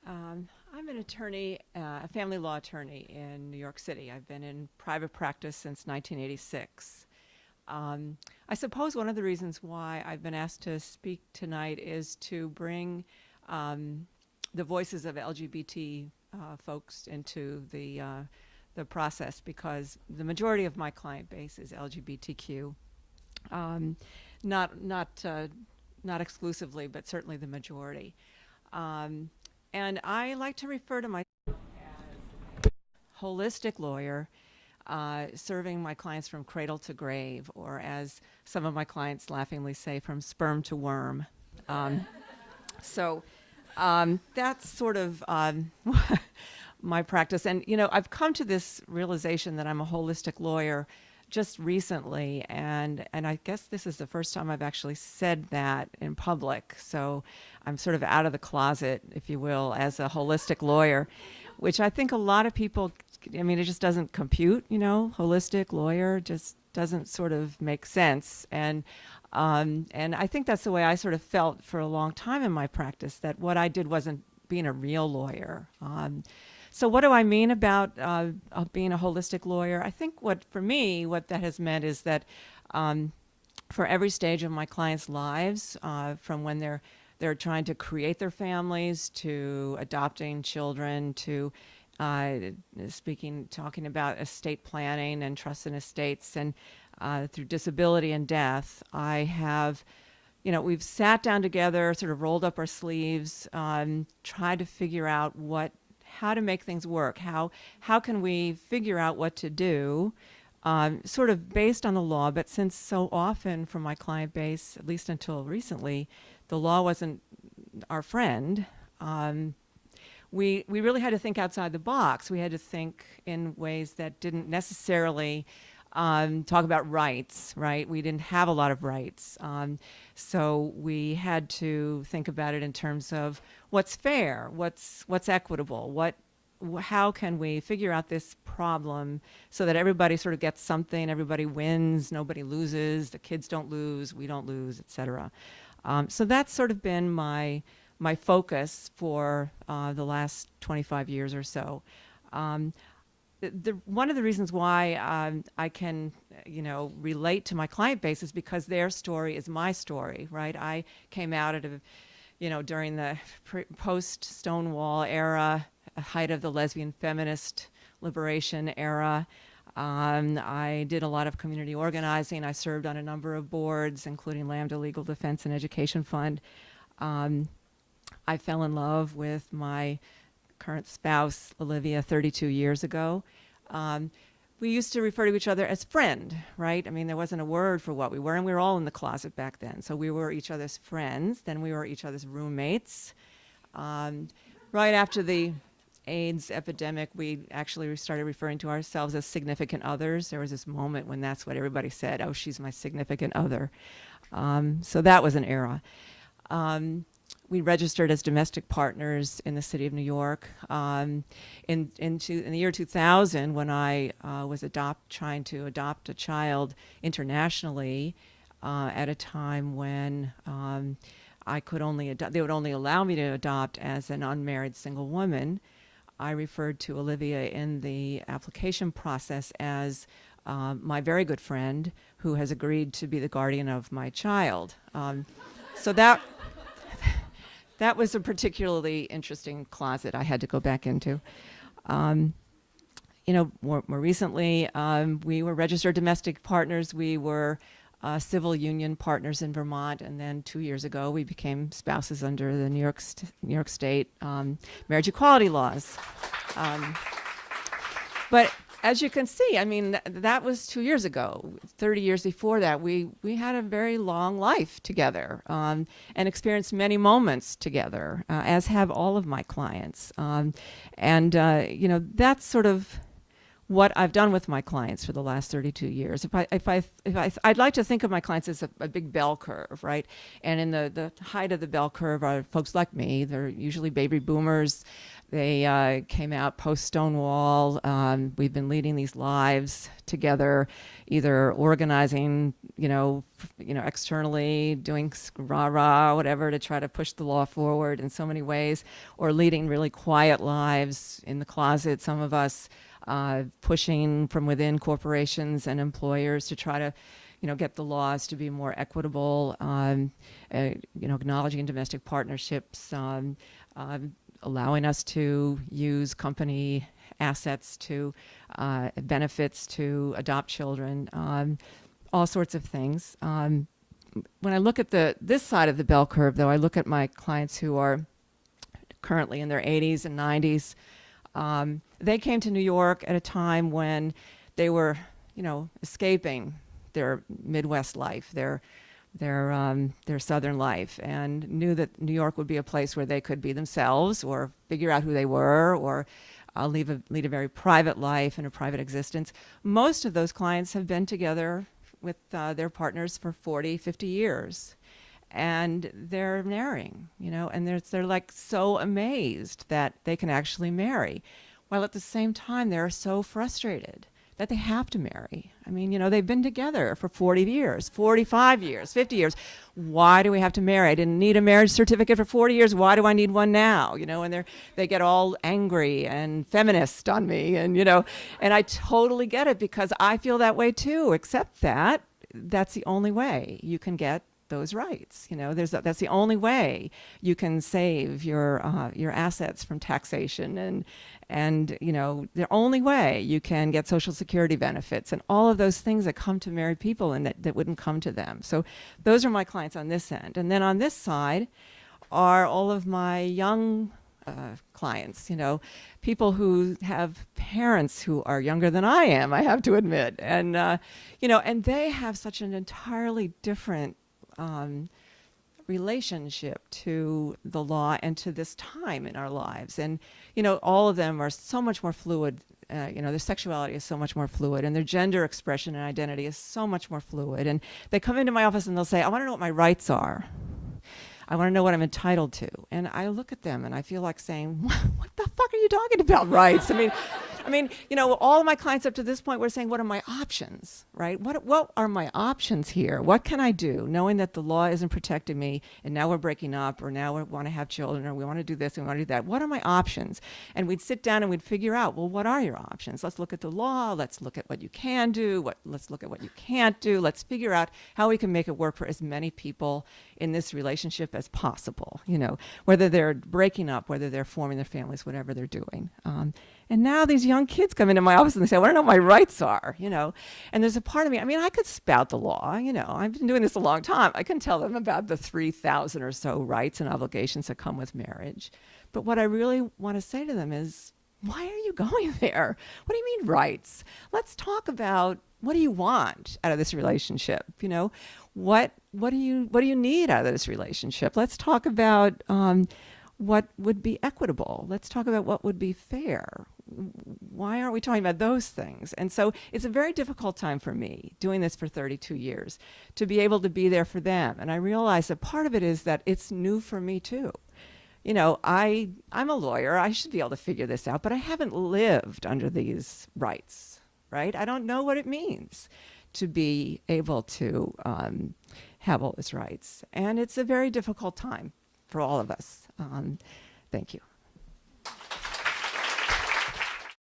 I'm an attorney, a family law attorney in New York City. I've been in private practice since 1986. I suppose one of the reasons why I've been asked to speak tonight is to bring the voices of LGBT folks into the process, because the majority of my client base is LGBTQ. Um, not exclusively, but certainly the majority. Um, and I like to refer to myself as a holistic lawyer, serving my clients from cradle to grave, or as some of my clients laughingly say, from sperm to worm. Um, so that's sort of my practice. And, I've come to this realization that I'm a holistic lawyer just recently, and I guess this is the first time I've actually said that in public. So I'm sort of out of the closet, if you will, as a holistic lawyer, which I think a lot of people, it just doesn't compute, holistic lawyer just doesn't sort of make sense. And I think that's the way I sort of felt for a long time in my practice, that what I did wasn't being a real lawyer. So what do I mean about being a holistic lawyer? I think what that has meant is that for every stage of my clients' lives, from when they're trying to create their families, to adopting children, to talking about estate planning and trust and estates, and through disability and death, I have, we've sat down together, sort of rolled up our sleeves, tried to figure out how to make things work. How can we figure out what to do, sort of based on the law, but since so often from my client base, at least until recently, the law wasn't our friend, we really had to think outside the box. We had to think in ways that didn't necessarily talk about rights, right? We didn't have a lot of rights. So we had to think about it in terms of what's fair, what's equitable, how can we figure out this problem so that everybody sort of gets something, everybody wins, nobody loses, the kids don't lose, we don't lose, etc. So that's sort of been my focus for the last 25 years or so. One of the reasons why I can, relate to my client base is because their story is my story, right? I came out at during the post-Stonewall era, height of the lesbian feminist liberation era. I did a lot of community organizing. I served on a number of boards, including Lambda Legal Defense and Education Fund. I fell in love with my current spouse, Olivia, 32 years ago. We used to refer to each other as friend, right? There wasn't a word for what we were, and we were all in the closet back then. So we were each other's friends, then we were each other's roommates. Right after the AIDS epidemic, we actually started referring to ourselves as significant others. There was this moment when that's what everybody said, oh, she's my significant other. So that was an era. We registered as domestic partners in the city of New York. In the year 2000, when I was trying to adopt a child internationally, at a time when I could only they would only allow me to adopt as an unmarried single woman, I referred to Olivia in the application process as my very good friend who has agreed to be the guardian of my child. So that was a particularly interesting closet I had to go back into. More recently, we were registered domestic partners. We were civil union partners in Vermont, and then 2 years ago, we became spouses under the New York State marriage equality laws. But as you can see, that was 2 years ago. 30 years before that, we had a very long life together, and experienced many moments together, as have all of my clients. That's sort of what I've done with my clients for the last 32 years. I'd like to think of my clients as a big bell curve, right? And in the height of the bell curve are folks like me. They're usually baby boomers. They came out post Stonewall. We've been leading these lives together, either organizing, externally, doing rah-rah, whatever, to try to push the law forward in so many ways, or leading really quiet lives in the closet, some of us, pushing from within corporations and employers to try to, get the laws to be more equitable, acknowledging domestic partnerships, allowing us to use company assets to benefits to adopt children, all sorts of things. When I look at this side of the bell curve, though, I look at my clients who are currently in their 80s and 90s. They came to New York at a time when they were, escaping their Midwest life, their Southern life, and knew that New York would be a place where they could be themselves, or figure out who they were, or lead a very private life and a private existence. Most of those clients have been together with their partners for 40, 50 years. And they're marrying, and they're like so amazed that they can actually marry, while at the same time they're so frustrated that they have to marry. I mean, they've been together for 40 years, 45 years, 50 years. Why do we have to marry? I didn't need a marriage certificate for 40 years. Why do I need one now? And they get all angry and feminist on me, and I totally get it, because I feel that way too, except that that's the only way you can get those rights. That's the only way you can save your assets from taxation, and the only way you can get Social Security benefits and all of those things that come to married people and that wouldn't come to them. So those are my clients on this end. And then on this side are all of my young clients, people who have parents who are younger than I am, I have to admit. And, and they have such an entirely different relationship to the law and to this time in our lives. And, all of them are so much more fluid. Their sexuality is so much more fluid, and their gender expression and identity is so much more fluid. And they come into my office and they'll say, I want to know what my rights are. I want to know what I'm entitled to. And I look at them and I feel like saying, what the fuck are you talking about, rights? I mean, all of my clients up to this point were saying, what are my options, right? What are my options here? What can I do, knowing that the law isn't protecting me, and now we're breaking up, or now we want to have children, or we want to do this and we want to do that? What are my options? And we'd sit down and we'd figure out, well, what are your options? Let's look at the law. Let's look at what you can do. Let's look at what you can't do. Let's figure out how we can make it work for as many people in this relationship as possible, whether they're breaking up, whether they're forming their families, whatever they're doing. And now these young kids come into my office and they say, I want to know what my rights are, And there's a part of me, I could spout the law, I've been doing this a long time. I can tell them about the 3,000 or so rights and obligations that come with marriage. But what I really want to say to them is, why are you going there? What do you mean rights? Let's talk about, what do you want out of this relationship? What do you need out of this relationship? Let's talk about what would be equitable. Let's talk about what would be fair. Why aren't we talking about those things? And so it's a very difficult time for me, doing this for 32 years, to be able to be there for them. And I realize that part of it is that it's new for me too. I'm a lawyer. I should be able to figure this out, but I haven't lived under these rights, right? I don't know what it means to be able to have all these rights. And it's a very difficult time for all of us. Thank you.